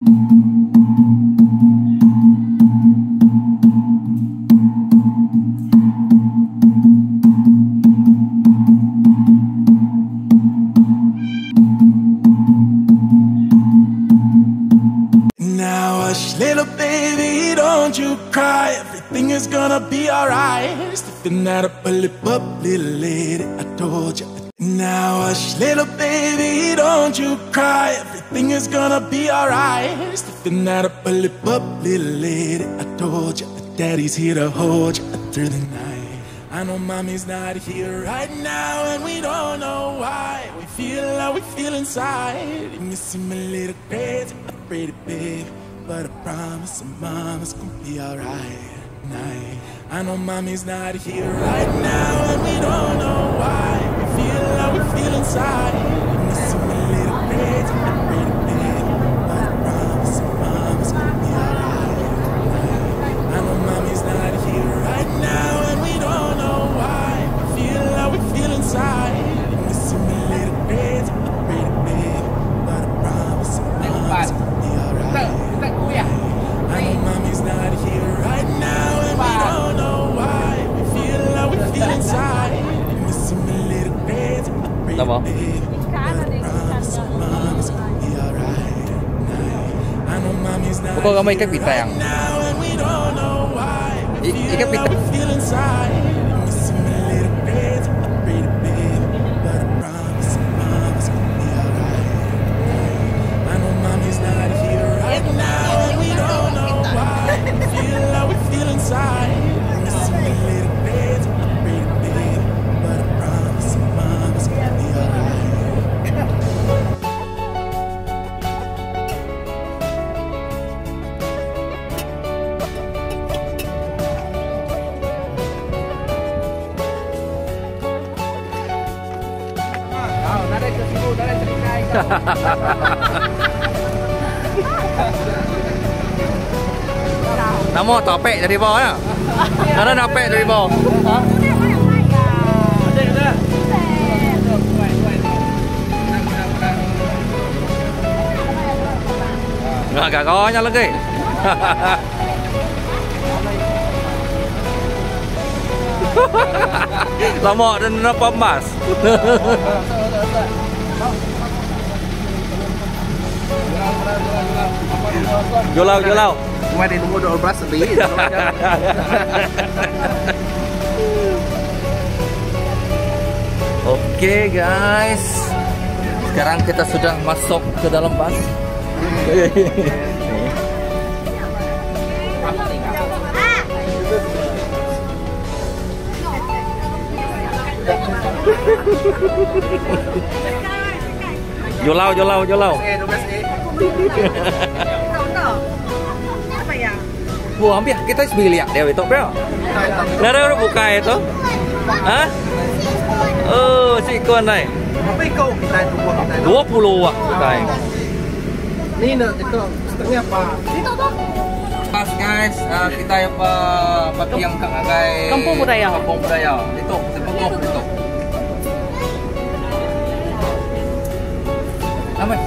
Now hush, little baby, don't you cry. Everything is gonna be alright. Stepping out of a lip up, little lady, I told you. Now hush, little baby, don't you cry. Everything is gonna be alright. Stepping out of a lip up, little lady, I told you. Daddy's here to hold you through the night. I know mommy's not here right now, and we don't know why. We feel how we feel inside. You may seem a little crazy, pretty baby, but I promise that mama's gonna be alright tonight. I know mommy's not here right now, and we don't know why. We feel how we feel inside. You may seem a little crazy, pretty baby, but I promise that mama's gonna be alright tonight. I know mommy's not here right now, and we don't know why. We feel how we feel inside. You may seem a little crazy, pretty baby, but I promise that mama's gonna be alright. I know mommy's not here right now, and we don't know why. We feel how we feel inside. You may seem a little crazy, pretty baby, but I promise that mama's gonna be alright tonight. I know mommy's not here right now, and we don't know why. We feel how we feel inside. You may seem a little crazy, pretty baby, but I promise that mama's gonna be alright tonight. I know mommy's not here right now, and we don't know why. We feel how we feel inside. You may seem a little crazy, pretty baby, but I promise that mama's gonna be alright. Namo topek dari bawah ya. Ada topek dari bawah. Nggak có lagi. Lama dan nampak emas. Julau. Cuma di nomor 12 sendiri. Oke guys, sekarang kita sudah masuk ke dalam bus. Julau. Bu, hampir kita beli ya dia itu, Bro. Nara udah buka itu? Hah? Oh, si kon này. 20 ah, bukai. Ini itu setengah apa? Pas guys, kita yang bagi yang kangai Kampung Budaya. Itu, sepuluh itu. Aman.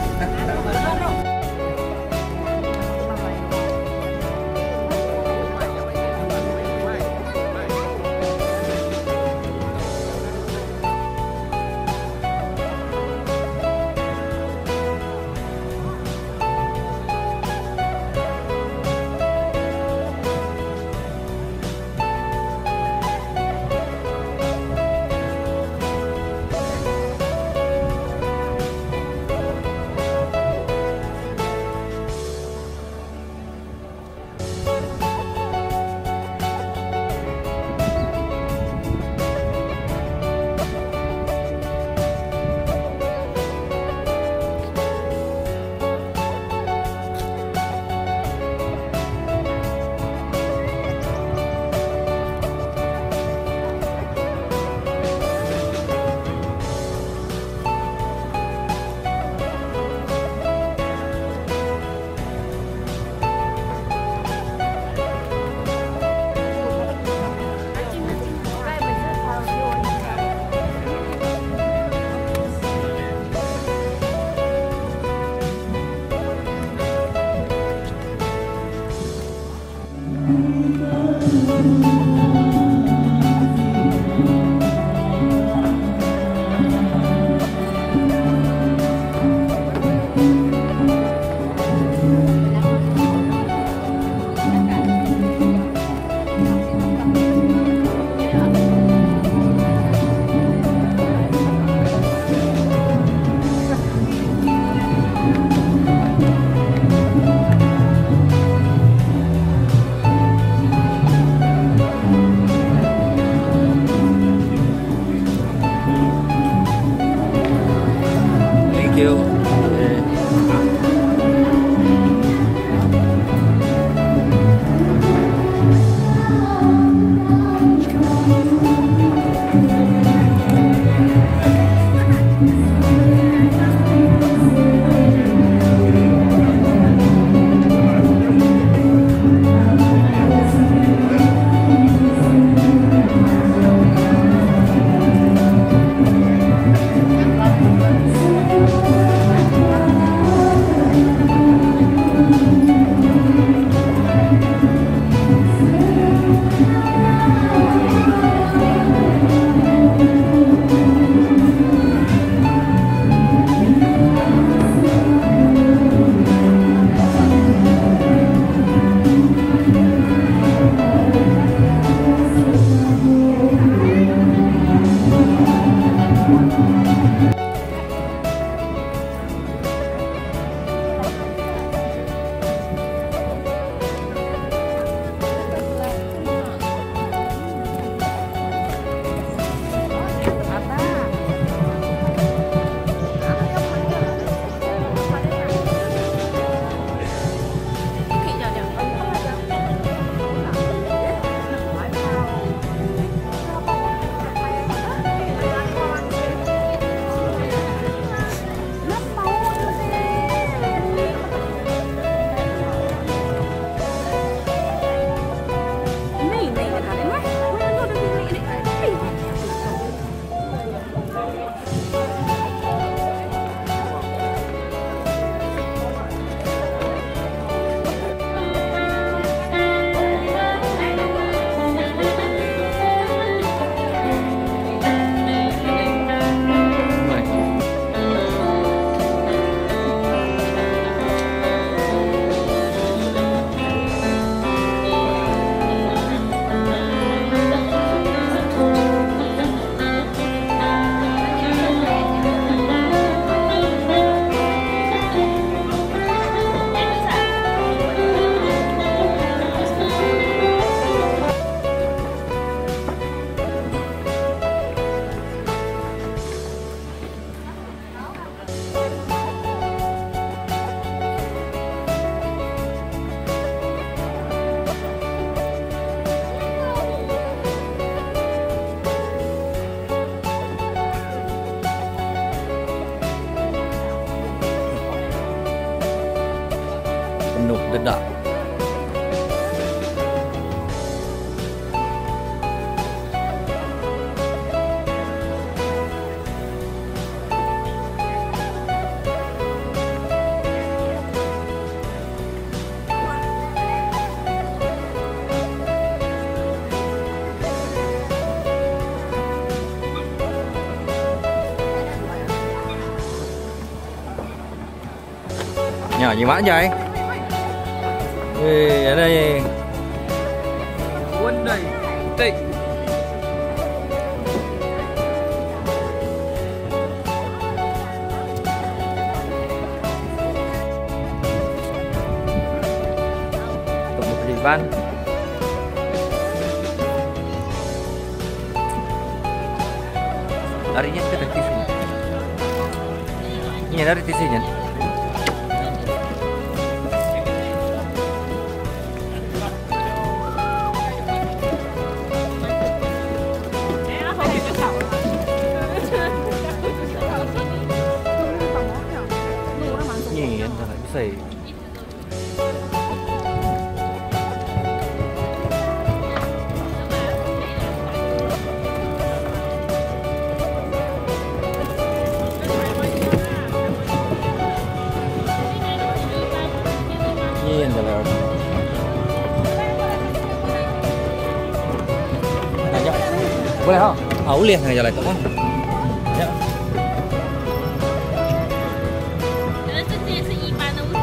penuh dedak. Nhỏ gì mã vậy? Ở đây Quân đầy tịnh. tổng một thủy văn. Larinya ke dari sini. Ini dari sini. Nhìn là cái gì? Nhìn là Boleh ha? Boleh nak jalan tu kan? Ya. 这些是一般的屋子。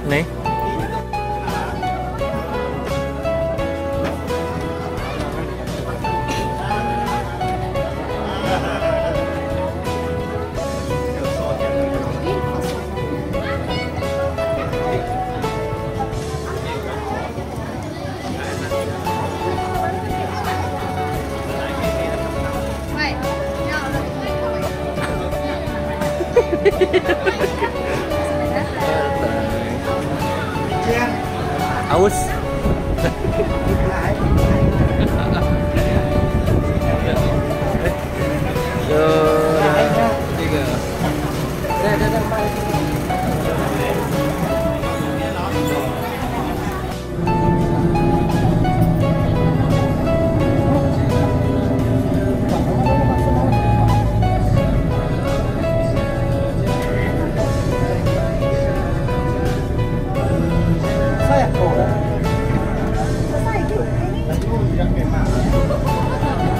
Ni. Aus.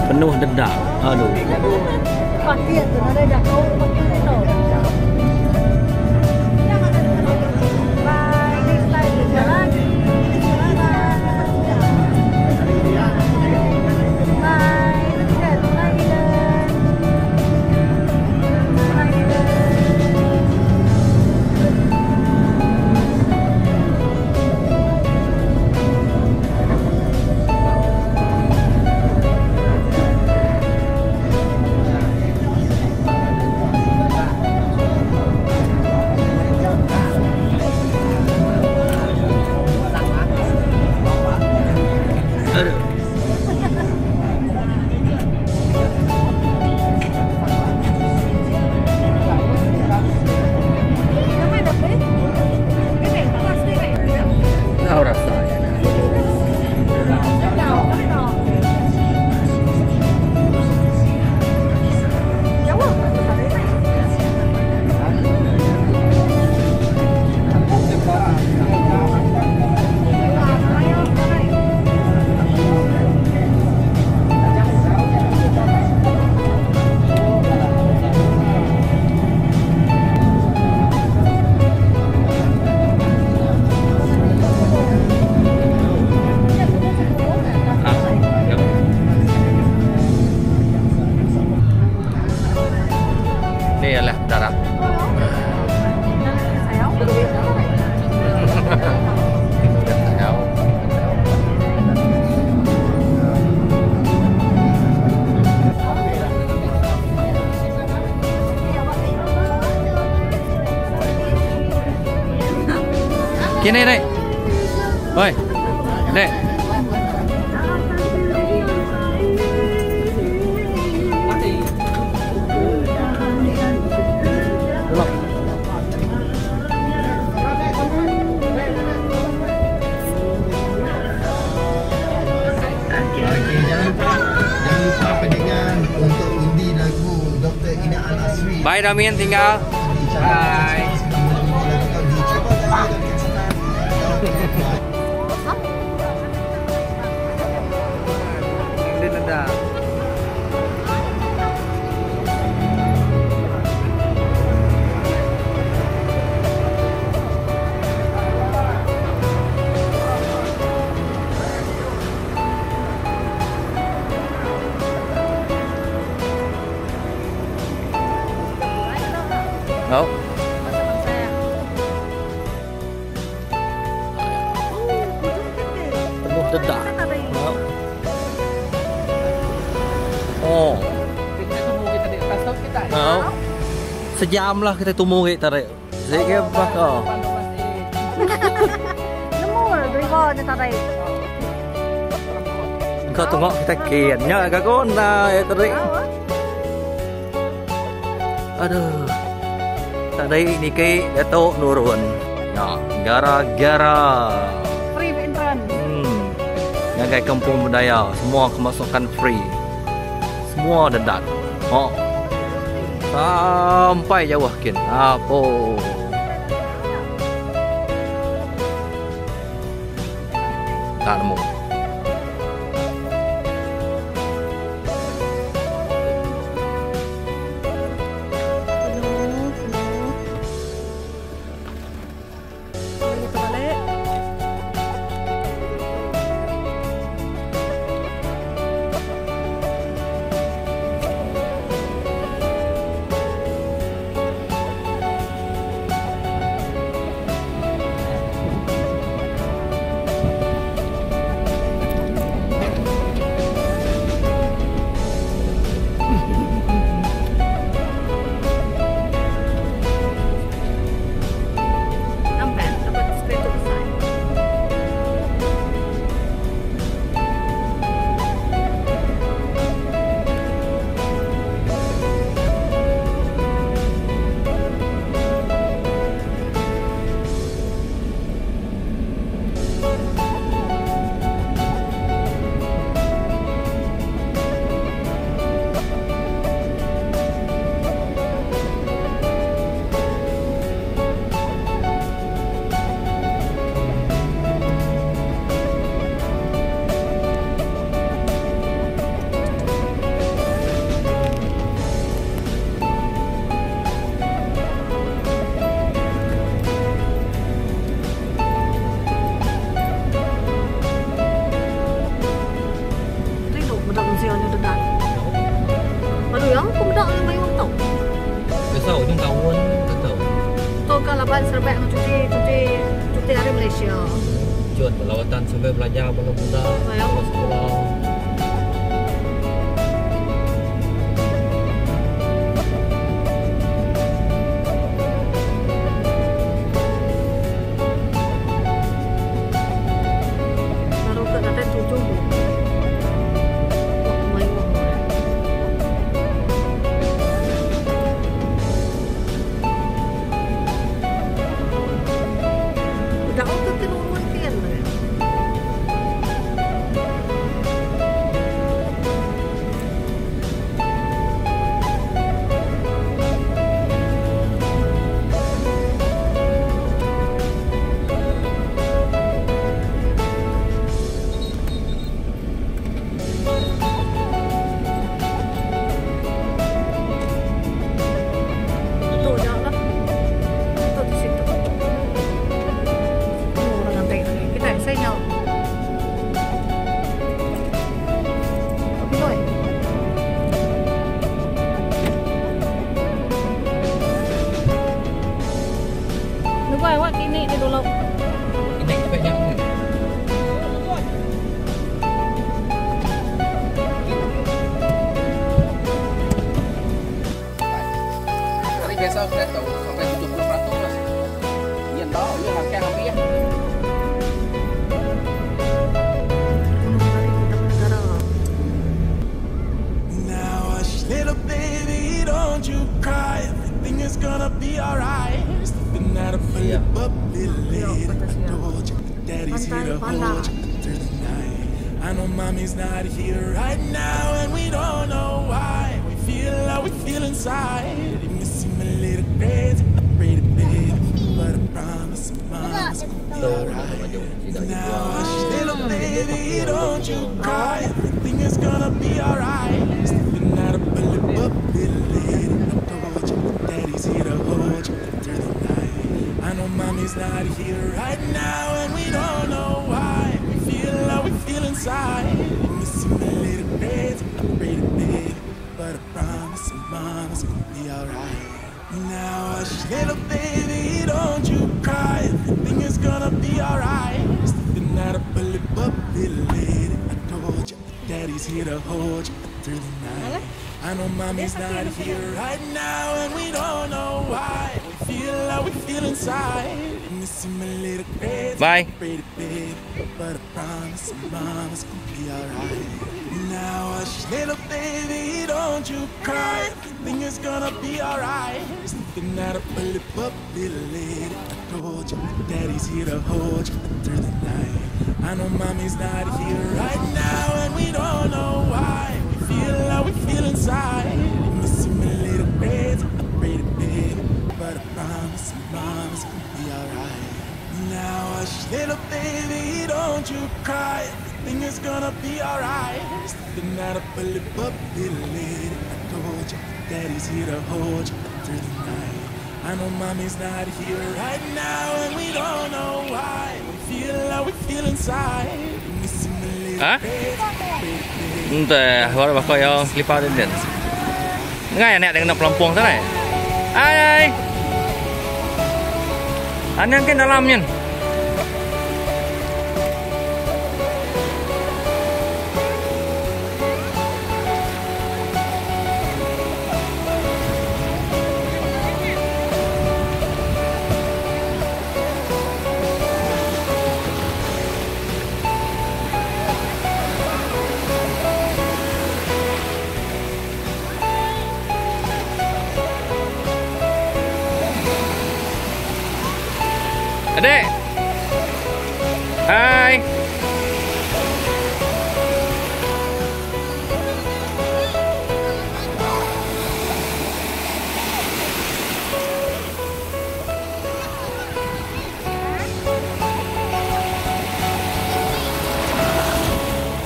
Penuh dedak. Aduh. Pakai tu ada dah kau pakai tu. Bye, next time kita lagi. Bye, dekat Thailand. Tahu rasanya. Ini adalah darat. Kini dek. Oi. Dek. Jangan lupa pendengar untuk undi lagu Dr. Ina Al-Asri. Bye Damin tinggal. Bye. Dia dedak. Đâu? Penuh dedak. Oh. Kita tunggu kita di atas kita. Oh. Sejam lah kita tunggu kita tarik. Saya bakal. Nemu dua ni tarik. Kau tunggu kita kiannya agak kona ya tarik. Aduh. Tarik ni ke Datuk Nurun. Ya, gara-gara Free entrance. Yang kayak kampung budaya, semua kemasukan free. Semua dedak. Oh. Sampai jauh kin. Apa? Tak nemu. Serbaik cuti hari Malaysia. Tujuan berlawatan sampai belajar mula-mula sekolah. Baru ke kata 7. Awak ini dulu. Ini kepeknya. Hari biasa saya tahu sampai 70%. Iya tahu, ya harga habis ya. Now hush, little baby, don't you cry. Everything is gonna be alright. Stepping out of a bubbly lady. I told you, daddy's here to hold you through the night. I know mommy's not here right now, and we don't know why. We feel how we feel inside. It may seem a little crazy, I'm pretty baby, but I promise mama's gonna be alright. Now hush, little baby, don't you cry. Everything is gonna be alright. Stepping out of a bubbly lady. I told you, daddy's here to hold you through the night. I know mommy's not here right now, and we don't know why. We feel how we feel inside. It may seem a little crazy, I'm pretty baby, but I promise you mama's gonna be alright. Now hush, little baby, don't you cry. Everything is gonna be alright. Stepping out of a bubbly lady. I told you, daddy's here to hold you through the night. I know mommy's not here right now, and we don't know why. We feel how we feel inside. And this is my little crazy, Bye. pretty baby, but I promise mama's gonna be alright. Now hush, little baby, don't you cry. Everything is gonna be alright. Something out of a lip up, little lady. I told you, daddy's here to hold you through the night. I know mommy's not here right now, and we don't know why. We feel how we feel inside. Missing my little crazy, pretty baby, but I promise mama's gonna be alright. Now hush, little baby, don't you cry. Everything is gonna be alright. Something out of a lip up, little lady. I told you, daddy's here to hold you through the night. I know mommy's not here right now, and we don't know why. We feel how we feel inside. Missing the little Hả? baby. Entah, baru pakai yang selipar dia. Ngai nak dengan pelampung tu ni. Ai. Anang kan dalamnya. Adik. Hai.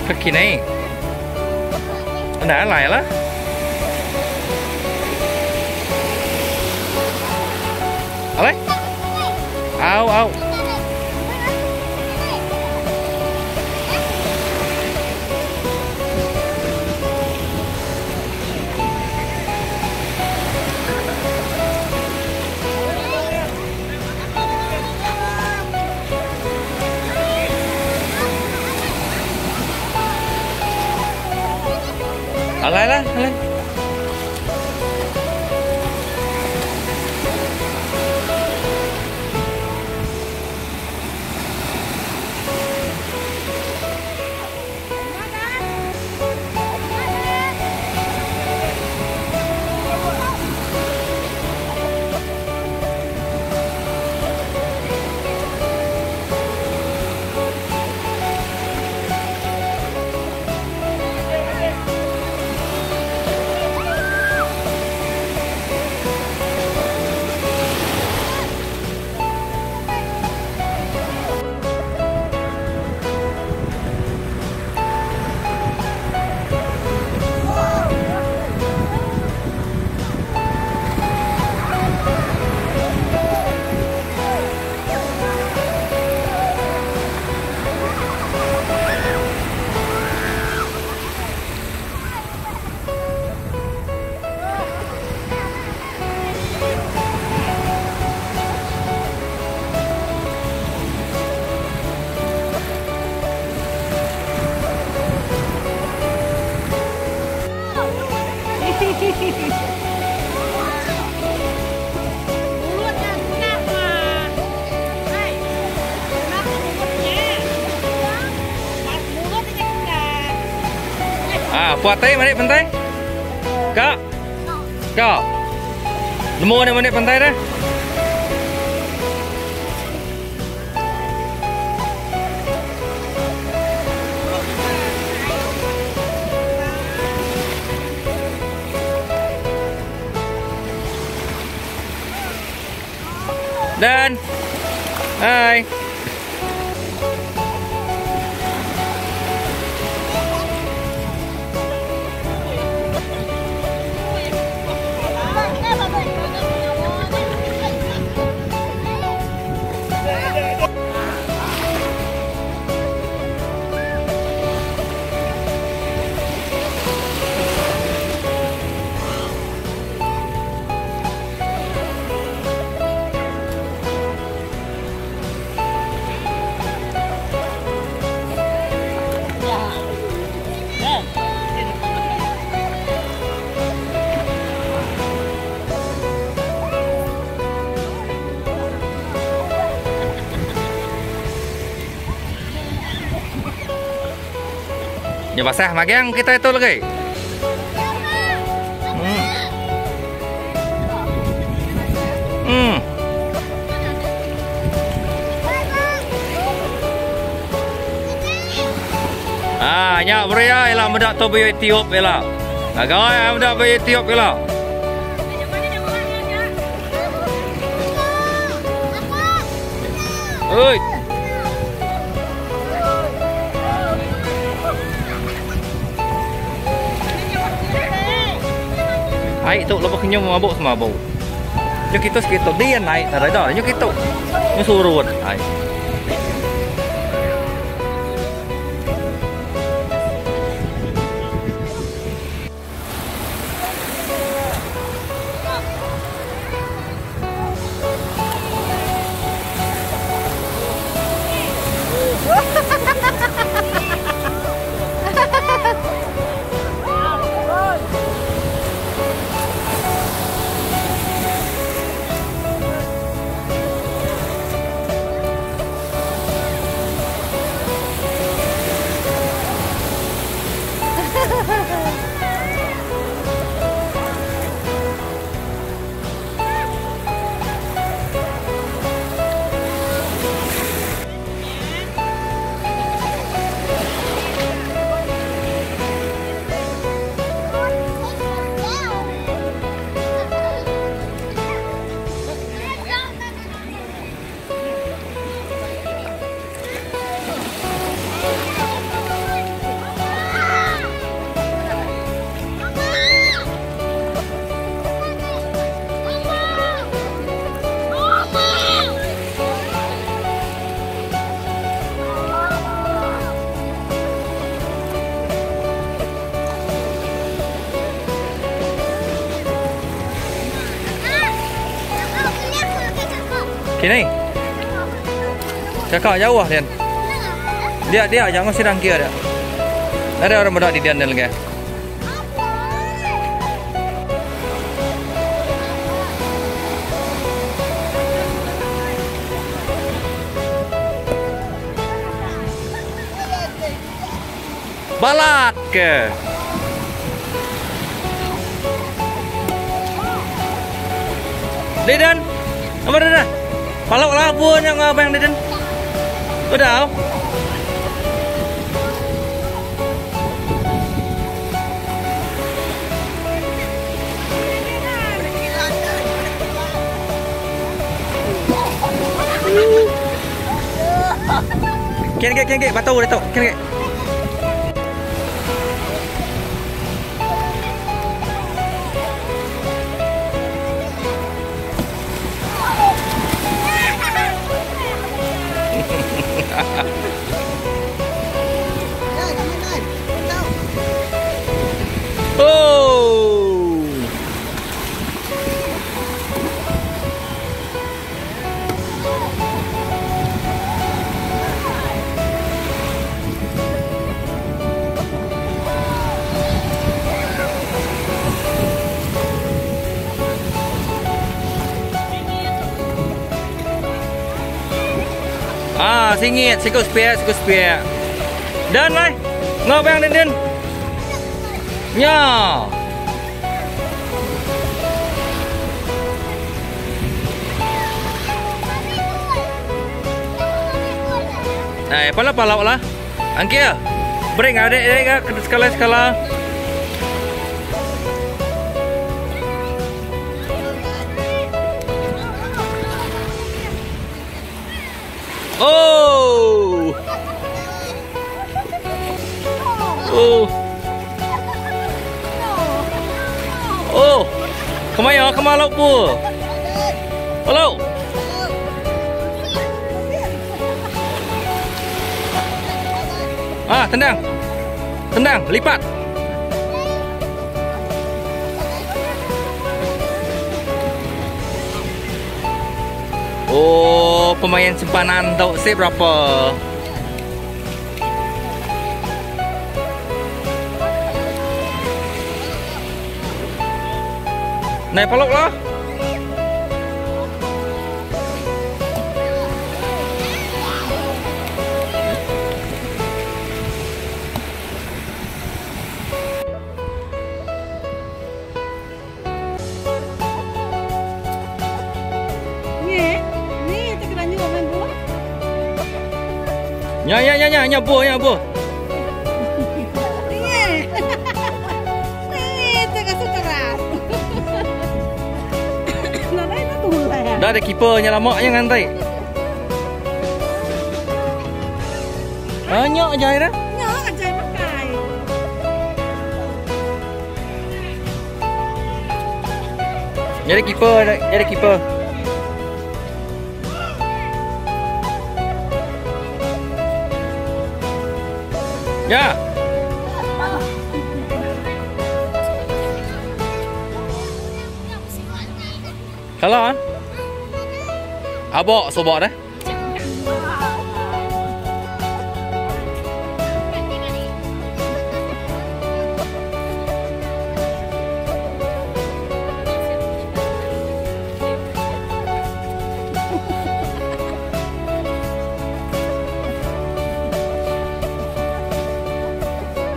Kaki naik. Ada alai lah. Alai? Au, au. Alai lah, alai. Puat tay manik pantai. Kak. Kak. Nemu ni manik pantai dah. Dan hai. Ya basah magang kita itu lagi. Nya beria ialah mendak tu bayu Etiop ialah. Nagai mendak bayu Etiop ialah. Oi. Ai tu lepas kenyum mabuk sama bau. Nyo kita sekitar dia naik tak ada nyo kita. Nyo surut. Ai. Kini. Cakap jauh Lian. Dia jangan sidang kia dia. Ada orang budak di dia lagi. Balat ke? Deden, apa Deden? Palok lah pun yang apa yang Deden? Udah? Kian ke, batau dah tau. Kian ke. Singit, sikut spare. Dan lai, ngau bang Den. Nya. Pala lah. Angkia. Bring adek skala. Kemana pu? Halo. Tendang, lipat. Oh, pemain simpanan tahu saya berapa? Naik palok lah. Nya buh. Dah ada kipernya lama yang ngantai. Nyok aja dah. Nyok aja pakai. Jadi kiper. Ya. Kalau abok sobok dah.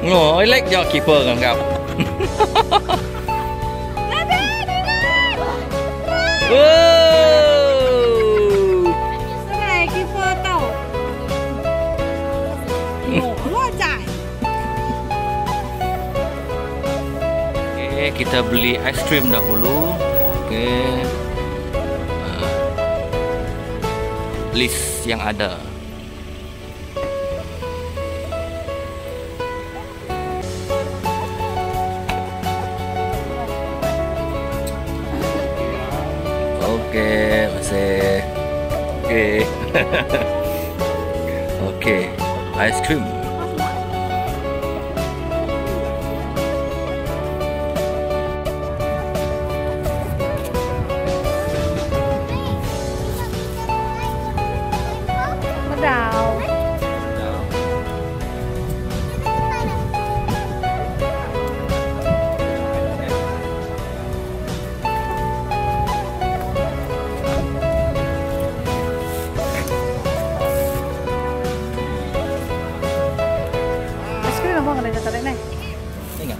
Ngồi lách cho keeper gần gặp. Này keeper tàu. Ngồi chạy. Oke, kita beli ice cream dahulu. Oke. List yang ada. Oke, masih. Oke, ice cream. Đào. Es krim apa nggak ada tadi nih? Ingat.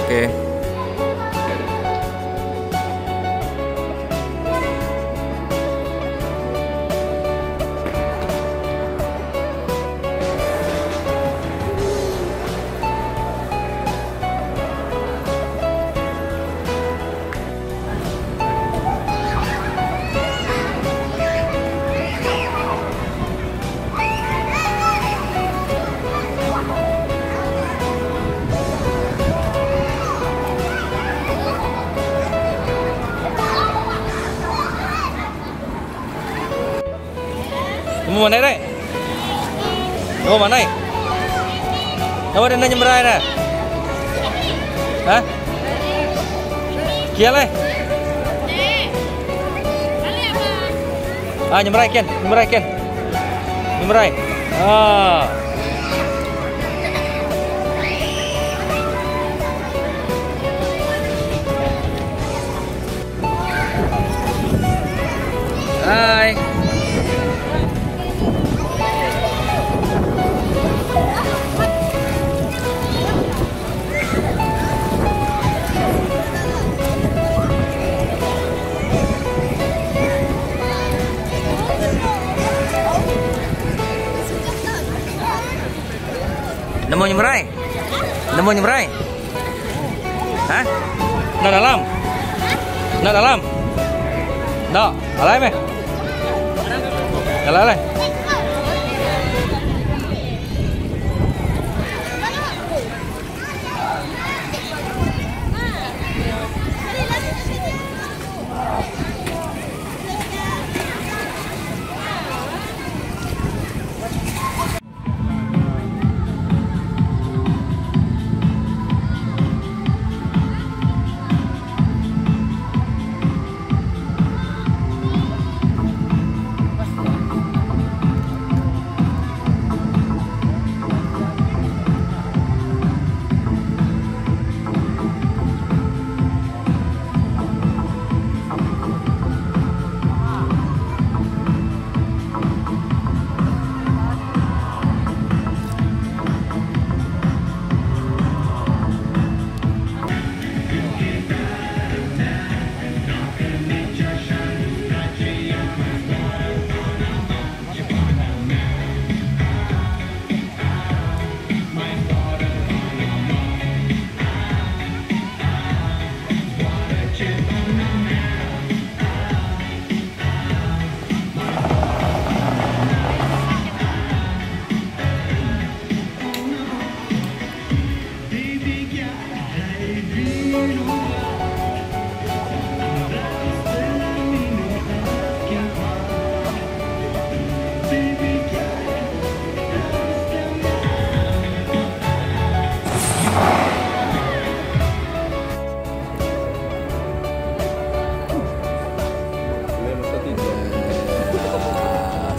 Oke. Mau mana đây? Mau mana đây? Đâu đến đây nyemrai nè? Hah? Kia leh? Nyemrai Ken. Nyemrai. Hai. Nemu nyemrai? Hah? Nak dalam? Đó, ở đây mày. Ở đây này.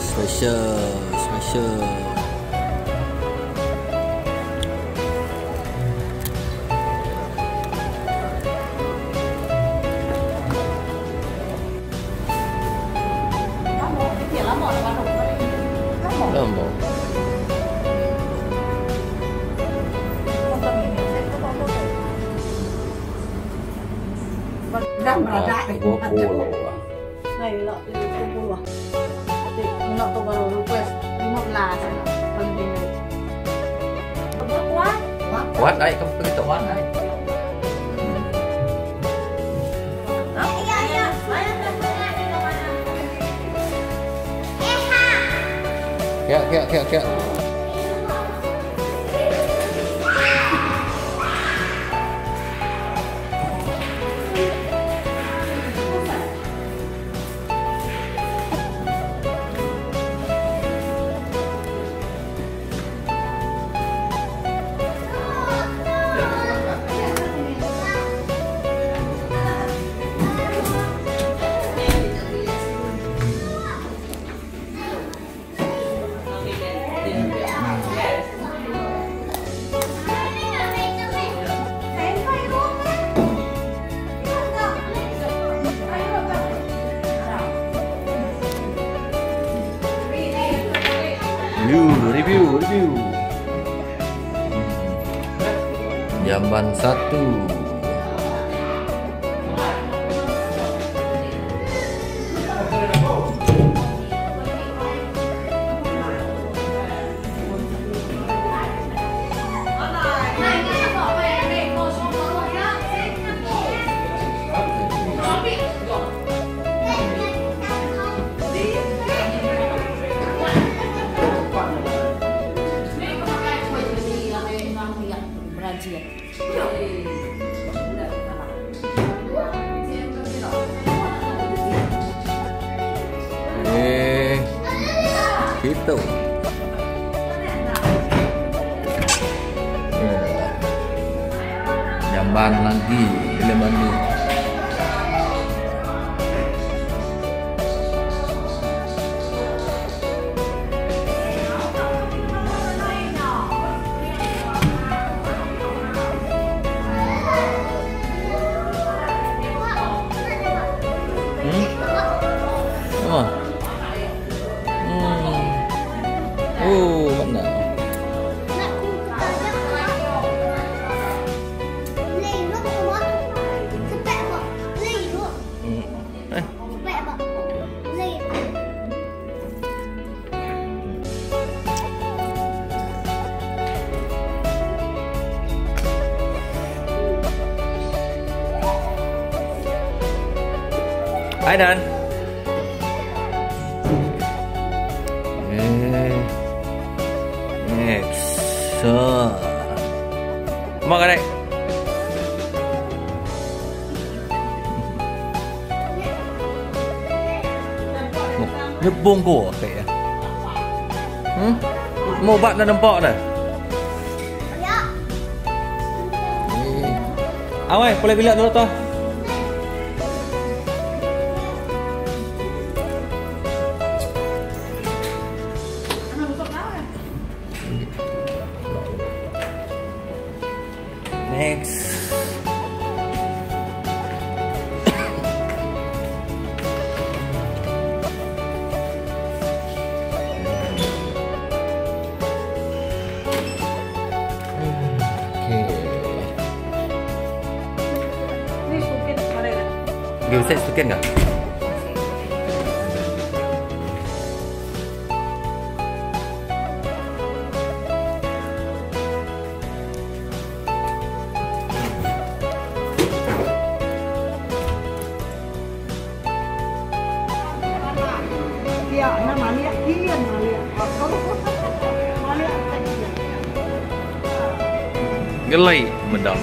Special. Lembut. Này lọ không mua. Thì lọ tôi vào request đi một là sẽ phần gì này. Quát đấy, không cứ quát đấy. Kìa. Review. Jamban 1. Gitu. Jamban lagi, elemen ini. Mana? Hai Dan. Next. So. Mak kadek. Nyebung ko kayak ya. Mau bat dah nampak dah. Awai, boleh bilang dulu toh. Next. Give set sedikit nggak? Gelai medang.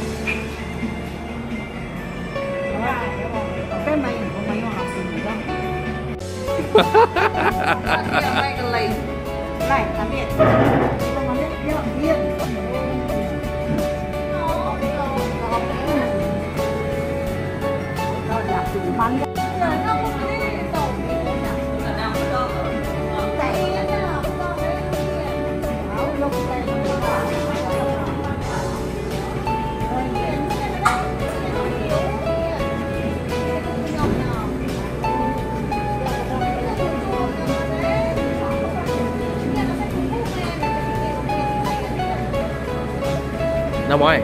Năm ơi.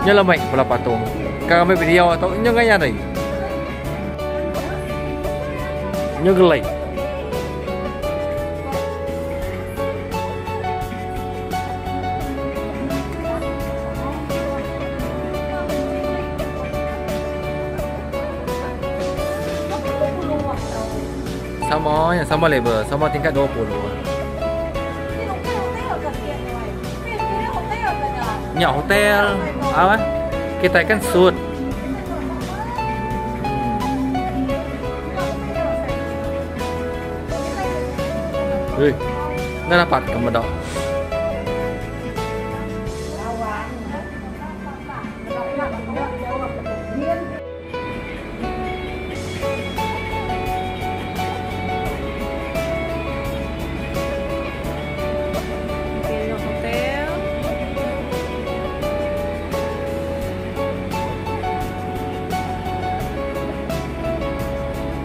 Nhớ là mạnh là patung. Kalau mấy video atau nhớ cái nhà này. Nhớ cái này. Sama yang sama level, sama tingkat 20. Nhà hotel, apa? Kita kan suit. Nggak dapat kamu dong.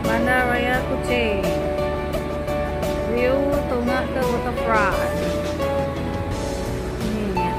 Bandar Raya Kuching. View tengah ke waterfront. Ini ya.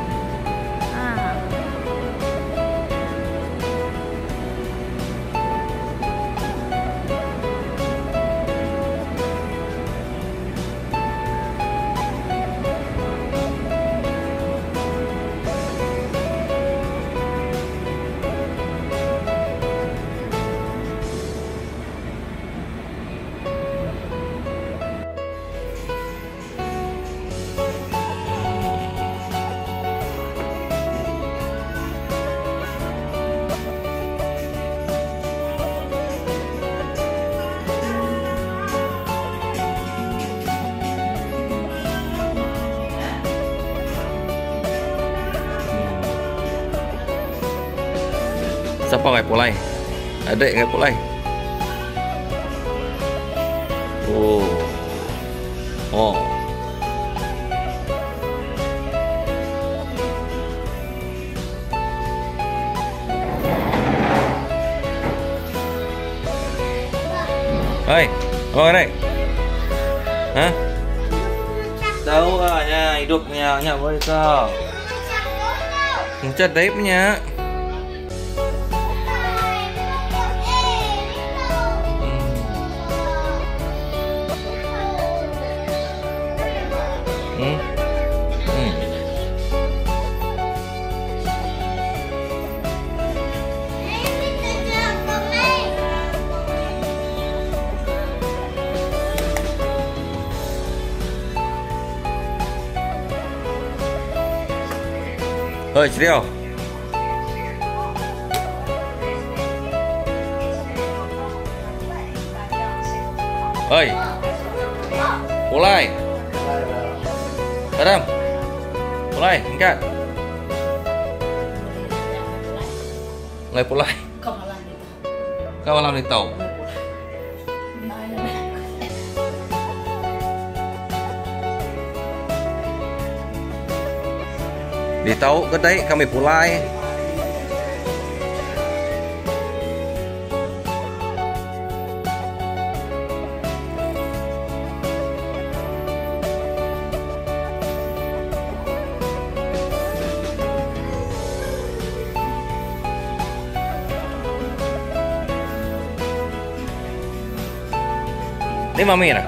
Siapa nggak pulai? Adik nggak pulai? Oh, oh. Hei, apa ini? Hah? Tahu nya hidupnya, nya boleh tahu. Hincat dari punya. Hmm. Ơi Rio. Ơi. Mulai. Adam. Mulai, angkat. Mulai. Kau alam di tàu. Di tàu cái đấy kami pulai. Ini mami na.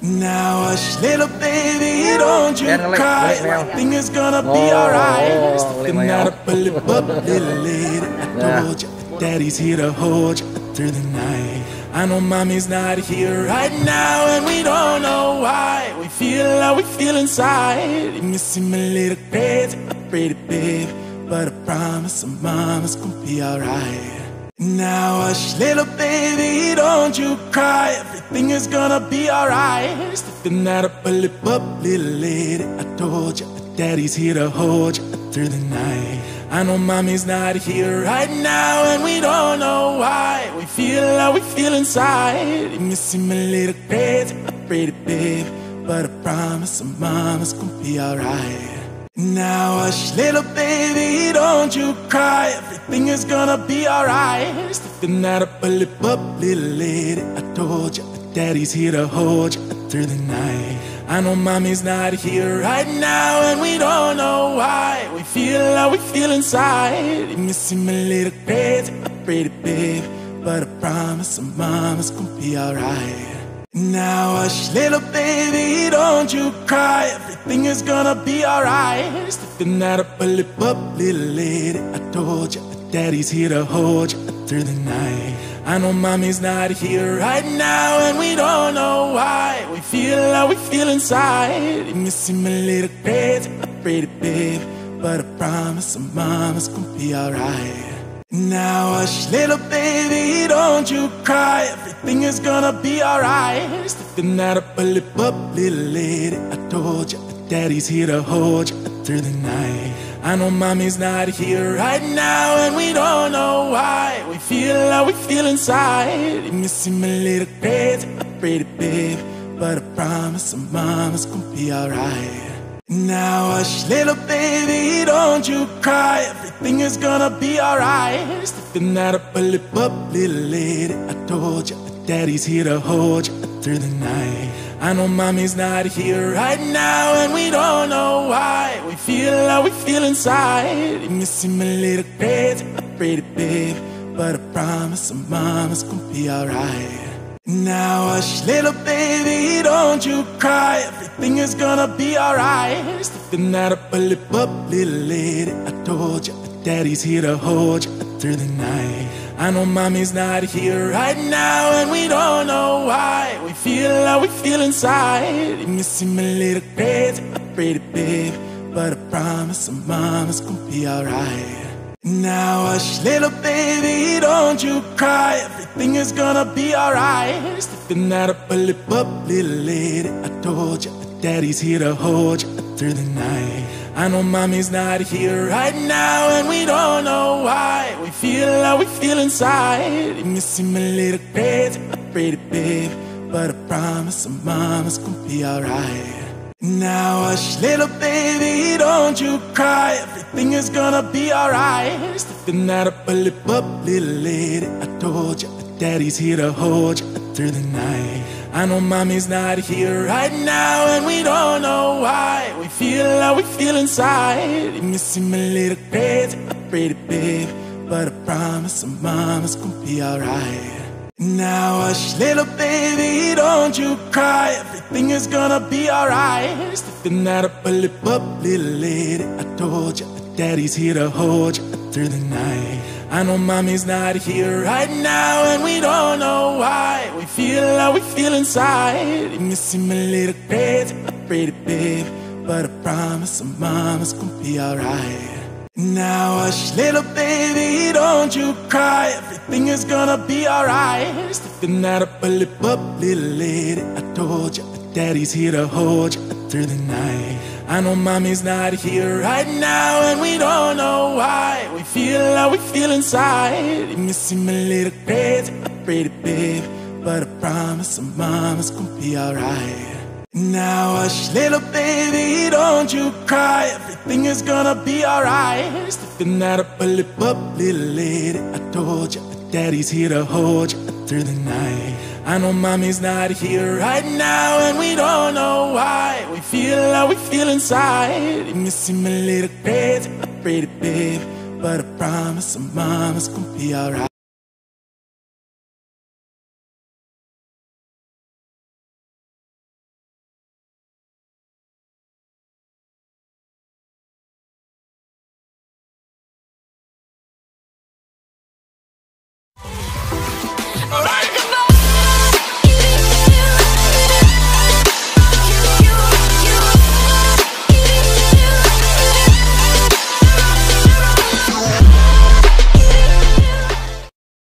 Now hush, little baby, don't you cry. Everything is gonna be alright. Stepping out up a lip up, little lady. I told you, daddy's here to hold you through the night. I know mommy's not here right now, and we don't know why. We feel how we feel inside. And you seem a little crazy, afraid of babe, but I promise that mama's gonna be alright. Now hush, little baby, don't you cry. Everything is gonna be alright. Stepping out up a lip up, little lady. I told you, daddy's here to hold you through the night. I know mommy's not here right now, and we don't know why. We feel how we feel inside. And you seem a little crazy, afraid of babe, but I promise that mama's gonna be alright. Now hush, little baby, don't you cry. Everything is gonna be alright. Stepping out up a lip up, little lady. I told you, daddy's here to hold you through the night. I know mommy's not here right now, and we don't know why. We feel how we feel inside. And you seem a little crazy, afraid of babe, but I promise that mama's gonna be alright. Now hush, little baby, don't you cry. Everything is gonna be alright. Stepping out up a lip up, little lady. I told you, daddy's here to hold you through the night. I know mommy's not here right now, and we don't know why. We feel how we feel inside. And you seem a little crazy, afraid of babe, but I promise that mama's gonna be alright. Now hush, little baby, don't you cry. Everything is gonna be alright. Stepping out up a lip up, little lady. I told you, daddy's here to hold you through the night. I know mommy's not here right now, and we don't know why. We feel how we feel inside. And you seem a little crazy, afraid of babe, but I promise that mama's gonna be alright. Now hush, little baby, don't you cry. Everything is gonna be alright. Stepping out up a lip up, little lady. I told you, daddy's here to hold you through the night. I know mommy's not here right now, and we don't know why. We feel how we feel inside. And you seem a little crazy, afraid of babe, but I promise that mama's gonna be alright. Now hush, little baby, don't you cry. Everything is gonna be alright. Stepping out up a lip up, little lady. I told you, daddy's here to hold you through the night. I know mommy's not here right now, and we don't know why. We feel how we feel inside. And you seem a little crazy, afraid of babe, but I promise that mama's gonna be alright. Now hush, little baby, don't you cry. Everything is gonna be alright. Stepping out up a lip up, little lady. I told you, daddy's here to hold you through the night. I know mommy's not here right now, and we don't know why. We feel how we feel inside. And you seem a little crazy, afraid of babe, but I promise that mama's gonna be alright. Now hush, little baby, don't you cry. Everything is gonna be alright. Stepping out up a lip up, little lady. I told you, daddy's here to hold you through the night. I know mommy's not here right now, and we don't know why. We feel how we feel inside. And you seem a little crazy, afraid of babe, but I promise that mama's gonna be alright. Now hush, little baby, don't you cry. Everything is gonna be alright. Stepping out up a lip up, little lady. I told you, daddy's here to hold you through the night. I know mommy's not here right now, and we don't know why. We feel how we feel inside. You may seem a little crazy, pretty babe, but I promise our mama's gonna be alright. Now hush, little baby, don't you cry. Everything is gonna be alright. Stiffen that up a lip up, little lady. I told you that daddy's here to hold you through the night. I know mommy's not here right now, and we don't know why. We feel how we feel inside. You may seem a little crazy, pretty babe, but I promise our mama's gonna be alright. Now hush, little baby, don't you cry. Everything is gonna be alright. Stiffen that up a lip up, little lady. I told you that daddy's here to hold you through the night. I know mommy's not here right now, and we don't know why. We feel how we feel inside. You may seem a little crazy, pretty babe, but I promise our mama's gonna be alright.